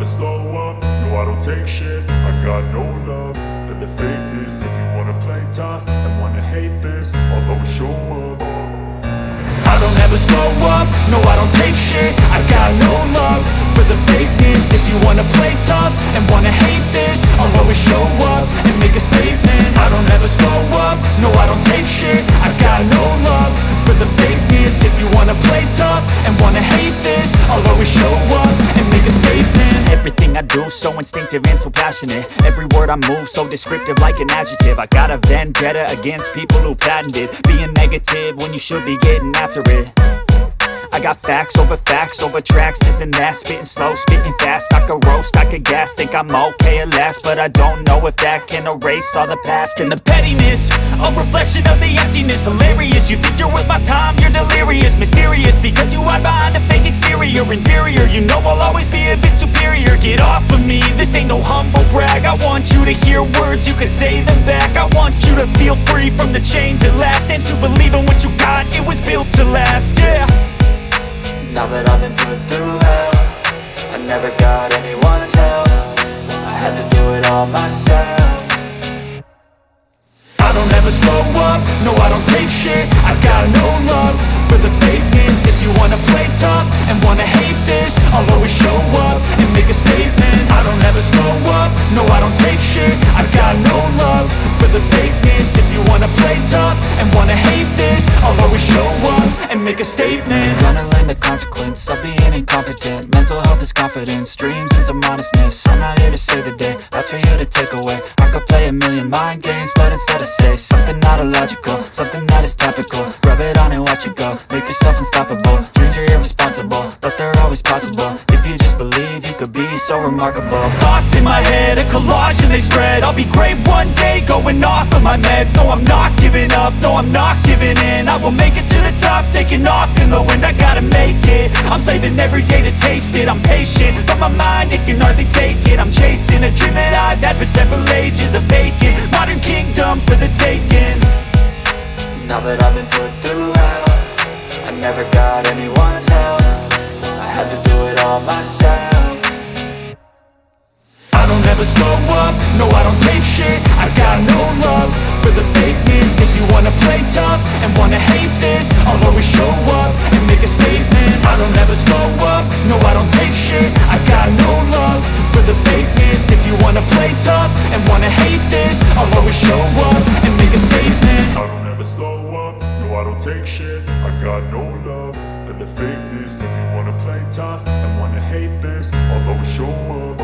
slow up, no I don't take shit. I got no love for the fakeness. If you wanna play tough and wanna hate this, I'll always show up. I don't ever slow up, no I don't take shit. I got no love for the fakeness. If you wanna play tough and wanna hate this, I'll always show up and make a statement. I don't ever slow up, no I don't take shit. I got no love for the fakeness. If you wanna play tough and wanna hate this, I'll always show up and make a statement. Everything I do so instinctive and so passionate. Every word I move so descriptive like an adjective. I got a vendetta against people who patented being negative when you should be getting after it. I got facts over tracks, this and that. Spitting slow, spitting fast, I could roast, I could gas. Think I'm okay at last, but I don't know if that can erase all the past. And the pettiness, a reflection of the emptiness. Hilarious, you think you're worth my time, you're delirious. Mysterious, because you hide behind a fake exterior. Inferior, you know I'll always be a bit superior. Get off of me, this ain't no humble brag. I want you to hear words, you can say them back. I want you to feel free from the chains at last, and to believe in what you got, it was built to last, yeah. Now that I've been put through hell, I never got anyone's help. I had to do it all myself. I don't ever slow up, no I don't take shit. I got no love for the fakeness. If you wanna play tough and wanna hate this, I'll always show up and make a statement. I don't ever slow up, no I don't take shit. I got no love for the fakeness. If you wanna play tough and wanna hate this, I'll always show up and make a statement. Gonna learn the consequence of being incompetent. Mental health is confidence, dreams and some honestness. I'm not here to save the day, that's for you to take away. I could play a million mind games, but instead I say something not illogical, something that is topical. Rub it on and watch it go, make yourself unstoppable. Dreams are irresponsible, but they're always possible. If you just believe, you could be so remarkable. Thoughts in my head, a collage and they spread. I'll be great one day, going off of my meds. No, I'm not giving up, no, I'm not giving in. I will make it to the top, taking off in the wind. I gotta make it, I'm saving every day to taste it. I'm patient, but my mind, it can hardly take it. I'm chasing a dream that I've had for several ages. A vacant, modern kingdom for the taking. Now that I've been put through hell, I never got anyone's help. I had to do it all myself. I don't ever slow up, no I don't take shit. I got no love for the fakeness. If you wanna play tough and wanna hate this, I'll always show up and make a statement. I don't ever slow up, no I don't take shit. I got no love for the fakeness. If you wanna play tough and wanna hate this, I'll always show up and make a statement. I don't ever slow up, no I don't take shit. I got no love for the fakeness. If you wanna play tough and wanna hate this, I'll always show up.